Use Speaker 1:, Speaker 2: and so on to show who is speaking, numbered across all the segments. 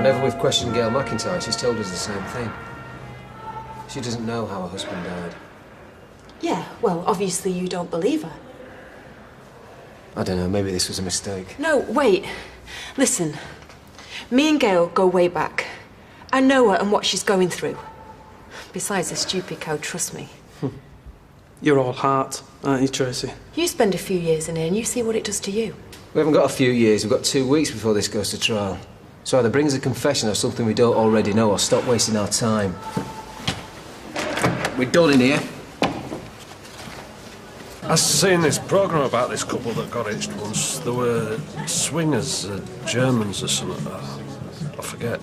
Speaker 1: Whenever we've questioned Gail McIntyre, she's told us the same thing. She doesn't know how her husband died.
Speaker 2: Yeah, well, obviously you don't believe her.
Speaker 1: I don't know, maybe this was a mistake.
Speaker 2: No, wait. Listen, me and Gail go way back. I know her and what she's going through. Besides, a stupid cow, trust me.
Speaker 3: You're all heart, aren't you, Tracy?
Speaker 2: You spend a few years in here and you see what it does to you.
Speaker 1: We haven't got a few years, we've got 2 weeks before this goes to trial. So either bring us a confession or something we don't already know, or stop wasting our time. We're done in here.
Speaker 4: I seen this programme about this couple that got hitched once. There were swingers, Germans or something. I forget.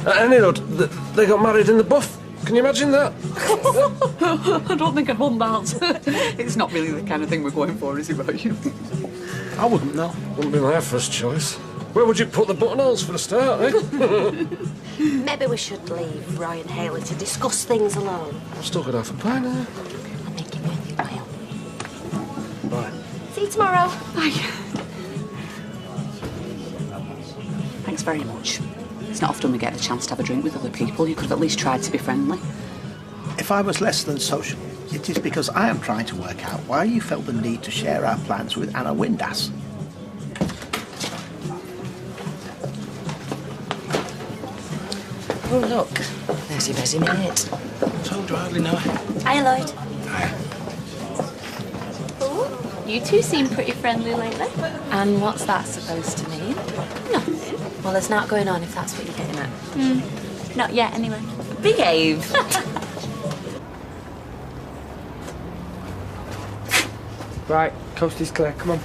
Speaker 4: Anyhow, they got married in the buff. Can you imagine that?
Speaker 5: I don't think I'd want that. It's not really the kind of thing we're going for, is it, Roy?
Speaker 4: I wouldn't know. Wouldn't be my first choice. Where would you put the buttonholes for a start, eh?
Speaker 6: Maybe we should leave Roy and Hayley to discuss things alone.
Speaker 4: I've still got half a pint here.
Speaker 6: I'll make it with you, Niall.
Speaker 4: Bye.
Speaker 6: See you tomorrow.
Speaker 5: Bye. Thanks very much. It's not often we get the chance to have a drink with other people. You could have at least tried to be friendly.
Speaker 7: If I was less than social, it is because I am trying to work out why you felt the need to share our plans with Anna Windass.
Speaker 6: Oh, look. There's your busy mate.
Speaker 7: Told you I hardly know her.
Speaker 6: Hi, Lloyd.
Speaker 7: Hi.
Speaker 8: Oh, you two seem pretty friendly lately.
Speaker 6: And what's that supposed to mean?
Speaker 8: Nothing.
Speaker 6: Well, there's not going on if that's what you're getting at.
Speaker 8: Not yet, anyway.
Speaker 6: Behave.
Speaker 3: Right, coast is clear, come on.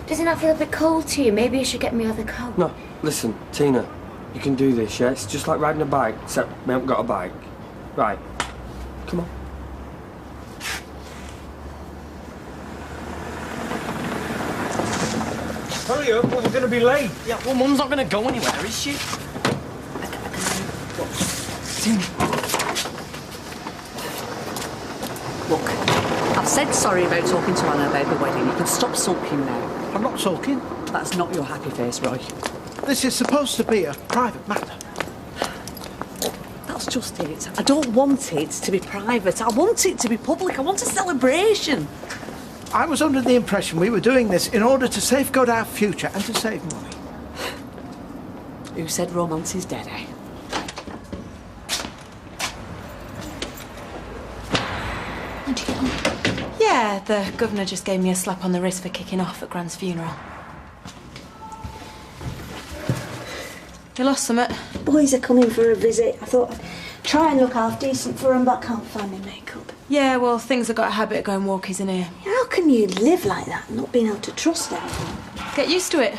Speaker 6: Doesn't that feel a bit cold to you? Maybe you should get me other coat.
Speaker 3: No, listen, Tina, you can do this, yeah? It's just like riding a bike, except we haven't got a bike. Right, come on.
Speaker 4: Hurry up, we're going to be late.
Speaker 3: Yeah, well, Mum's not going to go anywhere, is she?
Speaker 5: Look, I've said sorry about talking to Anna about the wedding. You can stop sulking now.
Speaker 7: I'm not sulking.
Speaker 5: That's not your happy face, Roy.
Speaker 7: This is supposed to be a private matter.
Speaker 5: That's just it. I don't want it to be private. I want it to be public. I want a celebration.
Speaker 7: I was under the impression we were doing this in order to safeguard our future and to save money.
Speaker 5: Who said romance is dead, eh?
Speaker 8: How'd you get on?
Speaker 2: Yeah, the governor just gave me a slap on the wrist for kicking off at Grant's funeral. You lost something?
Speaker 9: Boys are coming for a visit. I thought I'd try and look half decent for them, but I can't find my makeup.
Speaker 2: Yeah, well, things have got a habit of going walkies in here.
Speaker 9: How can you live like that and not being able to trust anyone?
Speaker 2: Get used to it.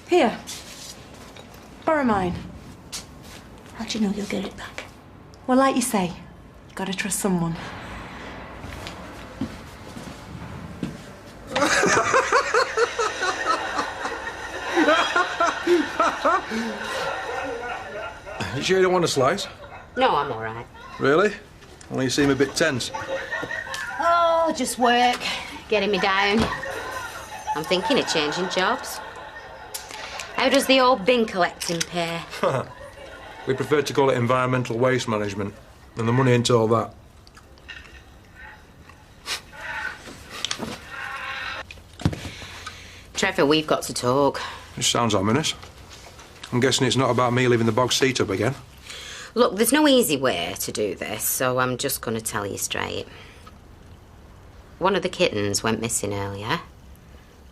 Speaker 2: Here. Borrow mine.
Speaker 9: How do you know you'll get it back?
Speaker 2: Well, like you say, you gotta trust someone.
Speaker 4: You sure you don't want a slice?
Speaker 6: No, I'm all right.
Speaker 4: Really? Well, you seem a bit tense.
Speaker 6: Oh, just work. Getting me down. I'm thinking of changing jobs. How does the old bin collecting pay?
Speaker 4: We prefer to call it environmental waste management, and the money into all that.
Speaker 6: Trevor, we've got to talk.
Speaker 4: This sounds ominous. I'm guessing it's not about me leaving the box seat up again.
Speaker 6: Look, there's no easy way to do this, so I'm just going to tell you straight. One of the kittens went missing earlier,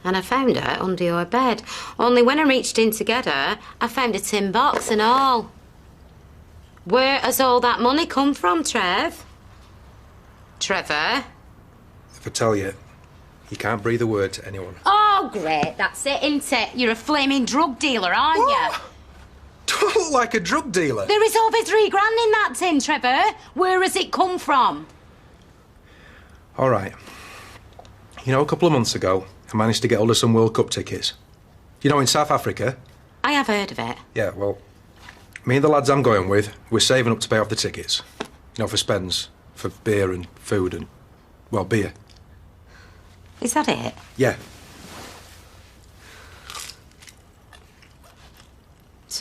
Speaker 6: and I found her under your bed. Only when I reached in to get her, I found a tin box and all. Where has all that money come from, Trev? Trevor?
Speaker 4: If I tell you, you can't breathe a word to anyone.
Speaker 6: Oh, great. That's it, isn't it? You're a flaming drug dealer, aren't you?
Speaker 4: Do I look like a drug dealer?
Speaker 6: There is over £3,000 in that tin, Trevor. Where has it come from?
Speaker 4: All right. You know, a couple of months ago, I managed to get hold of some World Cup tickets. You know, in South Africa.
Speaker 6: I have heard of it.
Speaker 4: Yeah, well, me and the lads I'm going with, we're saving up to pay off the tickets. You know, for spends, for beer and food and, well, beer.
Speaker 6: Is that it?
Speaker 4: Yeah.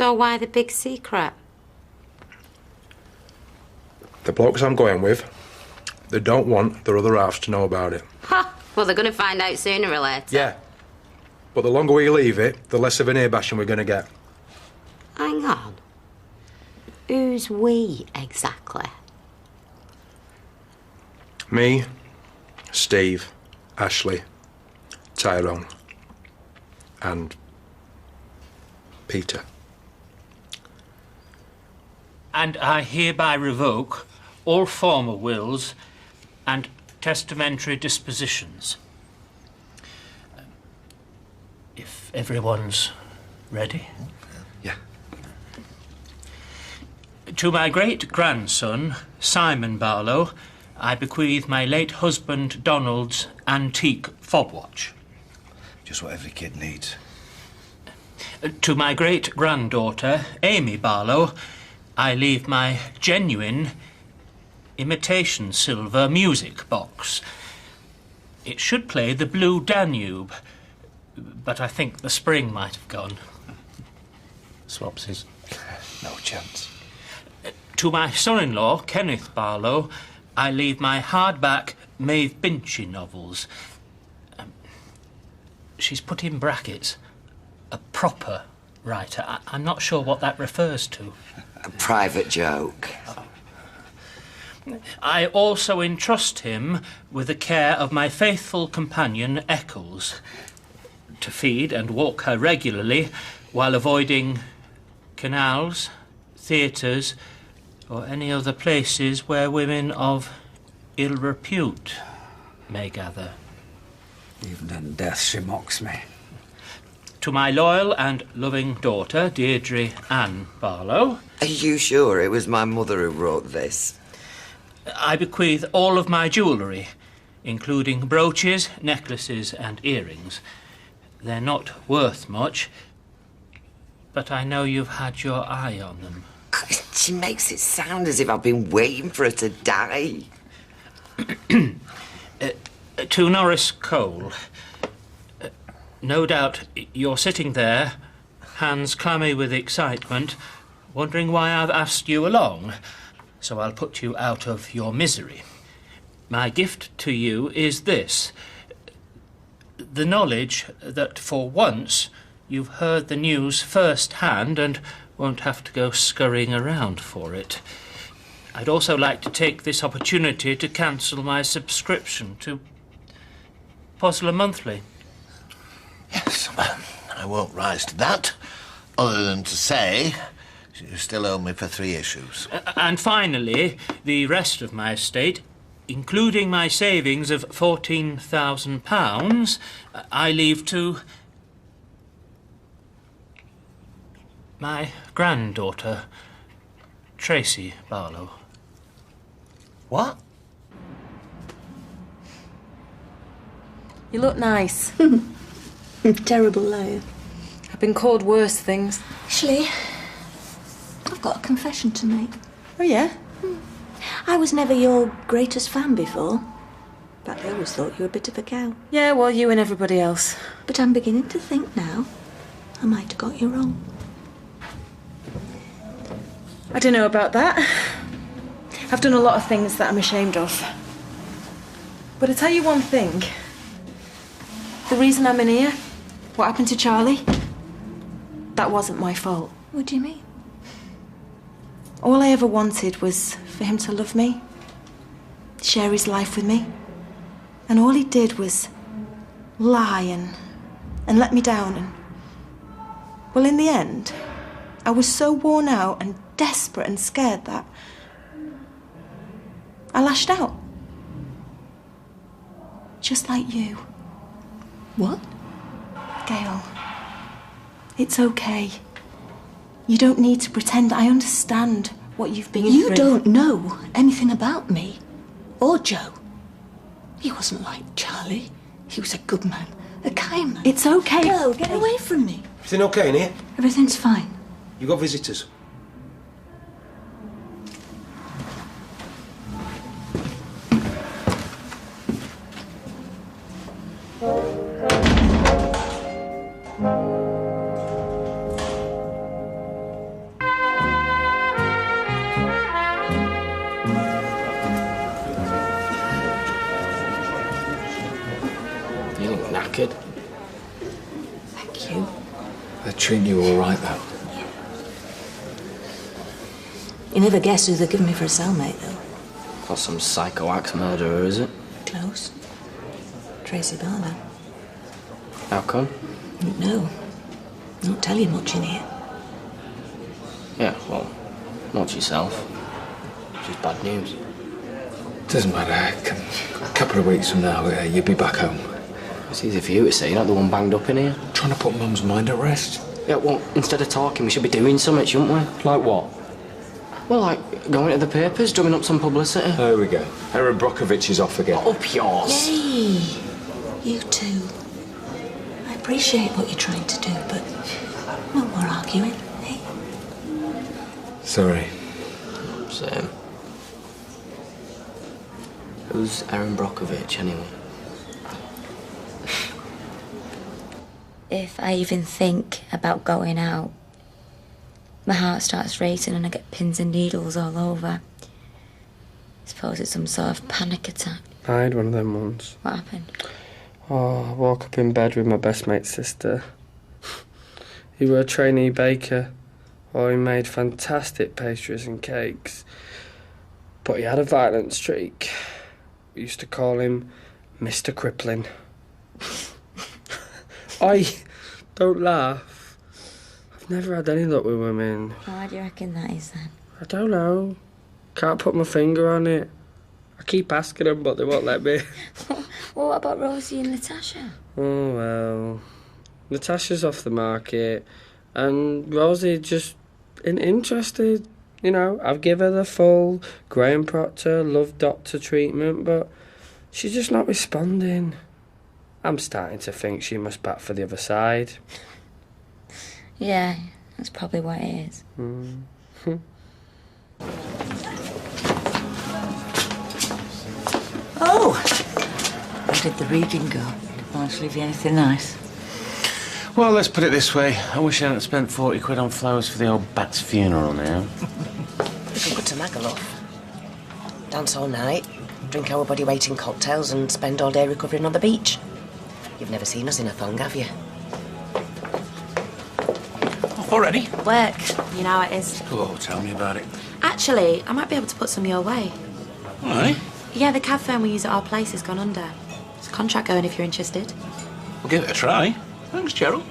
Speaker 6: So why the big secret?
Speaker 10: The blokes I'm going with, they don't want their other halves to know about it.
Speaker 6: Ha! Well, they're going to find out sooner or later.
Speaker 10: Yeah. But the longer we leave it, the less of an ear bashing we're going to get.
Speaker 6: Hang on. Who's we, exactly?
Speaker 10: Me, Steve, Ashley, Tyrone, and Peter.
Speaker 11: And I hereby revoke all former wills and testamentary dispositions. If everyone's ready.
Speaker 10: Yeah.
Speaker 11: To my great-grandson, Simon Barlow, I bequeath my late husband Donald's antique fob watch.
Speaker 12: Just what every kid needs.
Speaker 11: To my great-granddaughter, Amy Barlow, I leave my genuine imitation silver music box. It should play the Blue Danube, but I think the spring might have gone.
Speaker 12: Swapsies. No chance.
Speaker 11: To my son-in-law, Kenneth Barlow, I leave my hardback Maeve Binchy novels. She's put in brackets, a proper writer. I'm not sure what that refers to.
Speaker 13: A private joke.
Speaker 11: I also entrust him with the care of my faithful companion, Eccles, to feed and walk her regularly while avoiding canals, theatres, or any other places where women of ill repute may gather.
Speaker 13: Even in death she mocks me.
Speaker 11: To my loyal and loving daughter, Deirdre Ann Barlow.
Speaker 13: Are you sure it was my mother who wrote this?
Speaker 11: I bequeath all of my jewellery, including brooches, necklaces and earrings. They're not worth much, but I know you've had your eye on them.
Speaker 13: She makes it sound as if I've been waiting for her to die.
Speaker 11: To Norris Cole. No doubt you're sitting there, hands clammy with excitement, wondering why I've asked you along, so I'll put you out of your misery. My gift to you is this: the knowledge that for once you've heard the news first-hand and won't have to go scurrying around for it. I'd also like to take this opportunity to cancel my subscription to Puzzler Monthly.
Speaker 12: Yes, I won't rise to that, other than to say you still owe me for 3 issues.
Speaker 11: And finally, the rest of my estate, including my savings of £14,000, I leave to my granddaughter, Tracy Barlow.
Speaker 12: What?
Speaker 2: You look nice.
Speaker 9: Terrible liar.
Speaker 2: I've been called worse things.
Speaker 9: Actually, I've got a confession to make.
Speaker 2: Oh, yeah?
Speaker 9: I was never your greatest fan before. But I always thought you were a bit of a cow.
Speaker 2: Yeah, well, you and everybody else.
Speaker 9: But I'm beginning to think now I might have got you wrong.
Speaker 2: I don't know about that. I've done a lot of things that I'm ashamed of. But I tell you one thing. The reason I'm in here, what happened to Charlie, that wasn't my fault.
Speaker 9: What do you mean?
Speaker 2: All I ever wanted was for him to love me, share his life with me. And all he did was lie and let me down. And, well, in the end, I was so worn out and desperate and scared that I lashed out. Just like you.
Speaker 9: What?
Speaker 2: Gail, it's okay. You don't need to pretend. I understand what you've been through.
Speaker 9: You don't know anything about me or Joe. He wasn't like Charlie. He was a good man, a kind man.
Speaker 2: It's okay.
Speaker 9: Go, get away from me.
Speaker 10: Everything okay in here?
Speaker 9: Everything's fine.
Speaker 10: You got visitors?
Speaker 14: knackered.
Speaker 9: Thank you.
Speaker 14: They're treating you all right, though.
Speaker 9: You never guess who they're giving me for a cellmate, though.
Speaker 14: Got some psycho axe murderer, is it?
Speaker 9: Close. Tracy Barner.
Speaker 14: How come?
Speaker 9: No. Don't tell you much in here.
Speaker 14: Yeah, well, not yourself. Just bad news.
Speaker 15: Doesn't matter. A couple of weeks from now, you'll be back home.
Speaker 14: It's easy for you to say. You're not the one banged up in here.
Speaker 15: Trying to put Mum's mind at rest.
Speaker 14: Yeah, well, instead of talking, we should be doing something, shouldn't we?
Speaker 15: Like what?
Speaker 14: Well, like going to the papers, drumming up some publicity.
Speaker 15: There we go. Aaron Brockovich is off again.
Speaker 14: Up yours.
Speaker 9: Yay! You too. I appreciate what you're trying to do, but no more arguing, eh?
Speaker 15: Sorry.
Speaker 14: Same. Who's Aaron Brockovich, anyway?
Speaker 16: If I even think about going out, my heart starts racing and I get pins and needles all over. I suppose it's some sort of panic attack.
Speaker 3: I had one of them once.
Speaker 16: What happened?
Speaker 3: Oh, I woke up in bed with my best mate's sister. He was a trainee baker. Oh, he made fantastic pastries and cakes. But he had a violent streak. We used to call him Mr. Crippling. Don't laugh. I've never had any luck with women.
Speaker 16: Why do you reckon that is then?
Speaker 3: I don't know. Can't put my finger on it. I keep asking them, but they won't let me.
Speaker 16: Well, what about Rosie and Natasha?
Speaker 3: Oh, well. Natasha's off the market, and Rosie just isn't interested. You know, I've given her the full Graham Proctor love doctor treatment, but she's just not responding. I'm starting to think she must bat for the other side.
Speaker 16: Yeah, that's probably what it is.
Speaker 9: Oh! How did the reading go? Did Blanche leave you anything nice?
Speaker 17: Well, let's put it this way. I wish I hadn't spent 40 quid on flowers for the old bat's funeral now.
Speaker 13: Looking good to Magaluf. Dance all night, drink our body weight in cocktails and spend all day recovering on the beach. You've never seen us in a thong, have you?
Speaker 7: Off already?
Speaker 2: Work. You know how it is.
Speaker 17: Oh, tell me about it.
Speaker 2: Actually, I might be able to put some your way.
Speaker 17: Aye?
Speaker 2: Yeah, the cab firm we use at our place has gone under. There's a contract going if you're interested.
Speaker 17: We'll give it a try. Thanks, Gerald.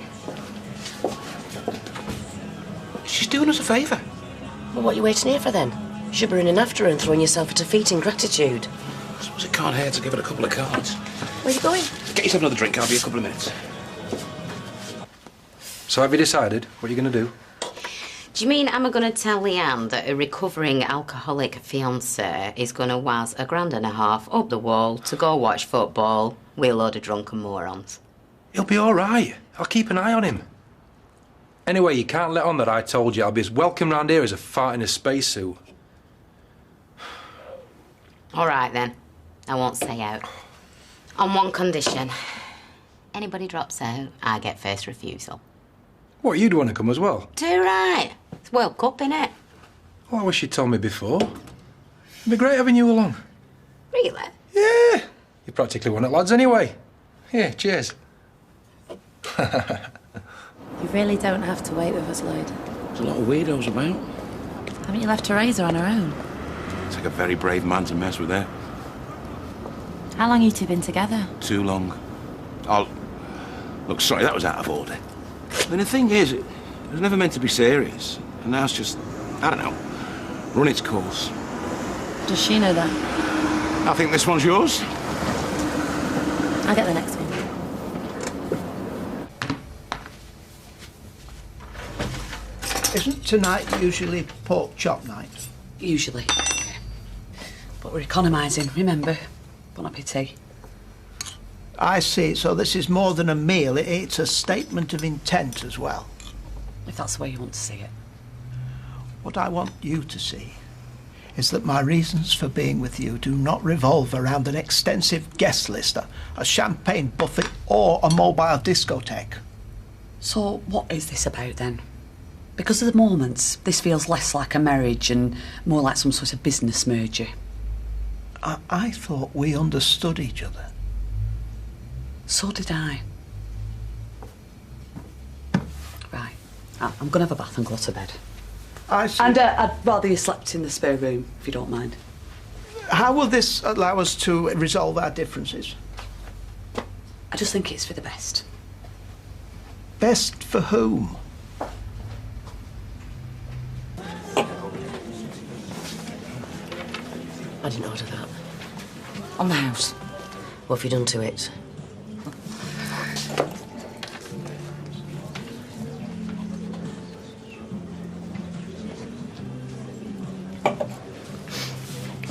Speaker 17: She's doing us a favour.
Speaker 13: Well, what are you waiting here for then? Gibbering in after her and throwing yourself at her feet in gratitude.
Speaker 17: I suppose it can't hurt to give it a couple of cards.
Speaker 13: Where are you going?
Speaker 17: Get yourself another drink. I'll be a couple of minutes.
Speaker 10: So have you decided what you're going to do?
Speaker 6: Do you mean I'm going to tell Leanne that a recovering alcoholic fiancé is going to waz $1.50 up the wall to go watch football with a load of drunken morons?
Speaker 10: He'll be all right. I'll keep an eye on him. Anyway, you can't let on that I told you I'll be as welcome round here as a fart in a spacesuit.
Speaker 6: All right, then. I won't stay out. On one condition. Anybody drops out, I get first refusal.
Speaker 10: What, you'd want to come as well?
Speaker 6: Too right. It's World Cup, innit?
Speaker 10: Well, I wish you'd told me before. It'd be great having you along.
Speaker 6: Really?
Speaker 10: Yeah. You're practically one of the lads anyway. Yeah, cheers.
Speaker 8: You really don't have to wait with us, Lloyd.
Speaker 17: There's a lot of weirdos about.
Speaker 8: Haven't you left Teresa on her own?
Speaker 17: It's like a very brave man to mess with her.
Speaker 8: How long you two been together?
Speaker 17: Too long. Oh, look, sorry, that was out of order. I mean, the thing is, it was never meant to be serious. And now it's just, I don't know, run its course.
Speaker 8: Does she know that?
Speaker 17: I think this one's yours.
Speaker 8: I'll get the next one.
Speaker 7: Isn't tonight usually pork chop night?
Speaker 5: Usually. But we're economising, remember? Bon appetit.
Speaker 7: I see. So this is more than a meal. It's a statement of intent as well.
Speaker 5: If that's the way you want to see it.
Speaker 7: What I want you to see is that my reasons for being with you do not revolve around an extensive guest list, a champagne buffet, or a mobile discotheque.
Speaker 5: So what is this about then? Because of the moments, this feels less like a marriage and more like some sort of business merger.
Speaker 7: I thought we understood each other.
Speaker 5: So did I. Right. I'm going to have a bath and go to bed.
Speaker 7: I see.
Speaker 5: And I'd rather you slept in the spare room, if you don't mind.
Speaker 7: How will this allow us to resolve our differences?
Speaker 5: I just think it's for the best.
Speaker 7: Best for whom?
Speaker 13: I didn't order that.
Speaker 5: On the house.
Speaker 13: What have you done to it?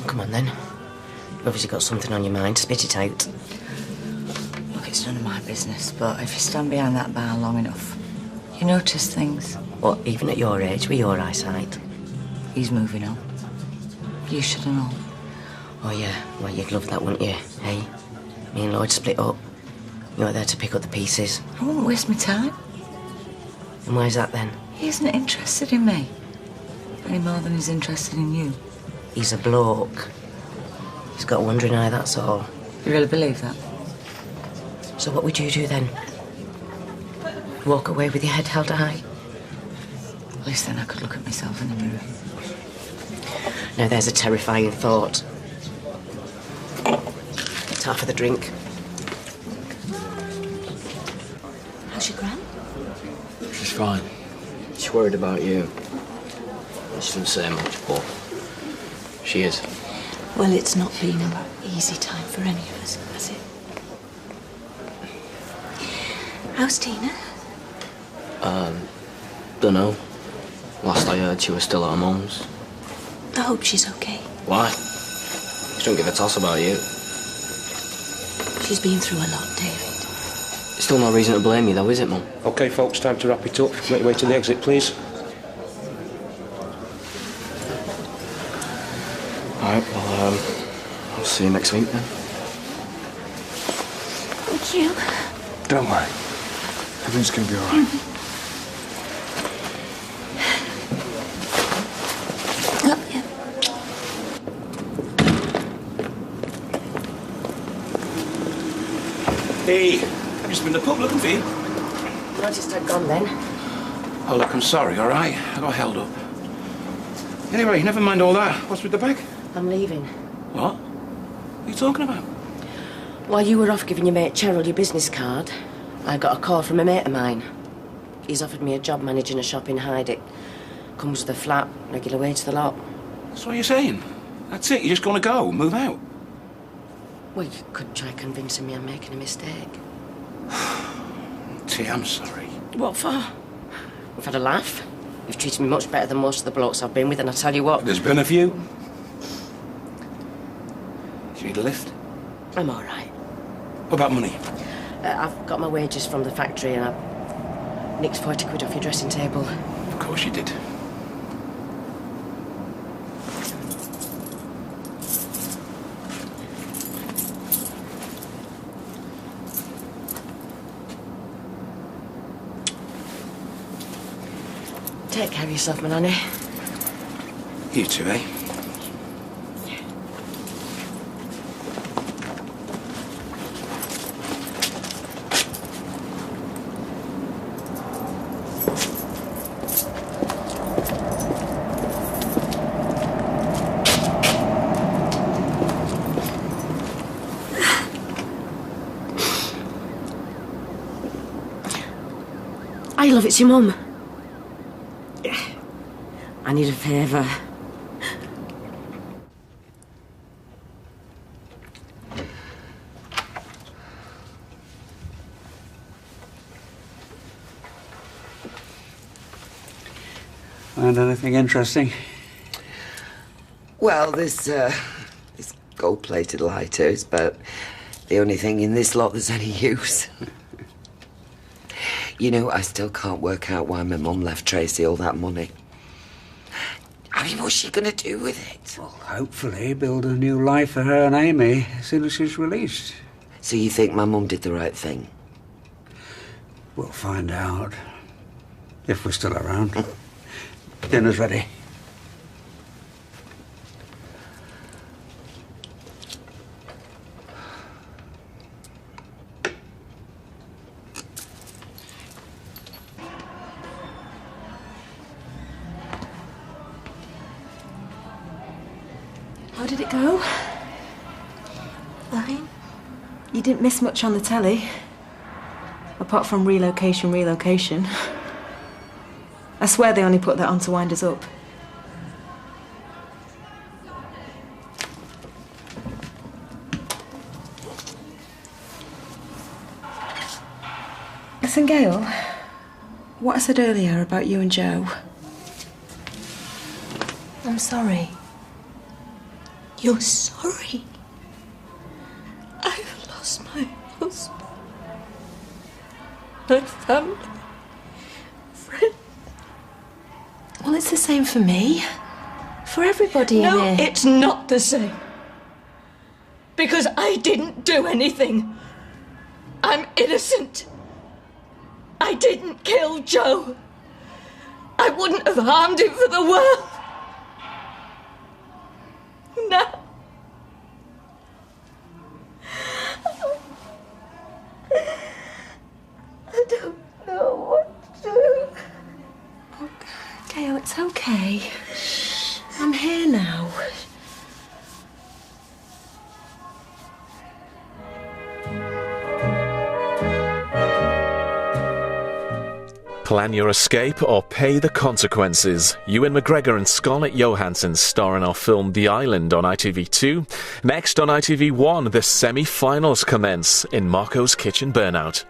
Speaker 13: Come on then. You've obviously got something on your mind. Spit it out.
Speaker 2: Look, it's none of my business, but if you stand behind that bar long enough, you notice things.
Speaker 13: What, even at your age, with your eyesight?
Speaker 2: He's moving on. You should have known.
Speaker 13: Oh yeah, well you'd love that, wouldn't you? Hey? Me and Lloyd split up. You weren't there to pick up the pieces.
Speaker 2: I won't waste my time.
Speaker 13: And why's that then?
Speaker 2: He isn't interested in me. Any more than he's interested in you.
Speaker 13: He's a bloke. He's got a wandering eye, that's all.
Speaker 2: You really believe that?
Speaker 13: So what would you do then? Walk away with your head held high?
Speaker 2: At least then I could look at myself in the mirror.
Speaker 13: Now there's a terrifying thought. It's half of the drink.
Speaker 2: How's your gran?
Speaker 15: She's fine. She's worried about you. She doesn't say much, but she is.
Speaker 2: Well, it's not been an easy time for any of us, has it? How's Tina?
Speaker 15: Dunno. Last I heard, she was still at her mum's.
Speaker 2: I hope she's okay.
Speaker 15: Why? She don't give a toss about you.
Speaker 2: She's been through a lot, David.
Speaker 15: Still no reason to blame you, though, is it, Mum?
Speaker 4: OK, folks, time to wrap it up. Make your way to the exit, please.
Speaker 15: All right, well, I'll see you next week, then.
Speaker 2: Thank you.
Speaker 15: Don't worry. Everything's going to be all right.
Speaker 2: Oh, yeah.
Speaker 17: Hey, I've just been to the pub looking for you.
Speaker 13: Noticed I'd gone then.
Speaker 17: Oh, look, I'm sorry, all right? I got held up. Anyway, never mind all that. What's with the bag?
Speaker 13: I'm leaving.
Speaker 17: What? What are you talking about?
Speaker 13: While you were off giving your mate Cheryl your business card, I got a call from a mate of mine. He's offered me a job managing a shop in Hyde. It comes with a flat, regular way to the lot.
Speaker 17: That's what you're saying? That's it? You're just going to go? Move out?
Speaker 13: Well, you could try convincing me I'm making a mistake.
Speaker 17: T, I'm sorry.
Speaker 13: What for? We've had a laugh. You've treated me much better than most of the blokes I've been with, and I tell you what...
Speaker 17: There's been a few. Do you need a lift?
Speaker 13: I'm all right.
Speaker 17: What about money?
Speaker 13: I've got my wages from the factory, and I've nicked 40 quid off your dressing table.
Speaker 17: Of course you did.
Speaker 13: Take care of yourself, my nanny.
Speaker 17: You too, eh?
Speaker 13: I love it's your mum. I need a favour.
Speaker 18: Find anything interesting?
Speaker 19: Well, this gold-plated lighter is about the only thing in this lot that's any use. You know, I still can't work out why my mum left Tracy all that money. I mean, what's she going to do with it?
Speaker 18: Well, hopefully build a new life for her and Amy as soon as she's released.
Speaker 19: So you think my mum did the right thing?
Speaker 18: We'll find out. If we're still around. Dinner's ready.
Speaker 2: did it go?
Speaker 9: Fine.
Speaker 2: You didn't miss much on the telly. Apart from relocation. I swear they only put that on to wind us up. Listen, Gail, what I said earlier about you and Joe. I'm sorry.
Speaker 9: You're sorry? I've lost my husband. My family. Friend.
Speaker 2: Well, it's the same for me. For everybody in
Speaker 9: No,
Speaker 2: here.
Speaker 9: it's not the same. Because I didn't do anything. I'm innocent. I didn't kill Joe. I wouldn't have harmed him for the world. No. I don't know what to do.
Speaker 2: Oh, Gail, it's okay. I'm here now.
Speaker 20: Plan your escape or pay the consequences. Ewan McGregor and Scarlett Johansson star in our film The Island on ITV2. Next on ITV1, the semi-finals commence in Marco's Kitchen Burnout.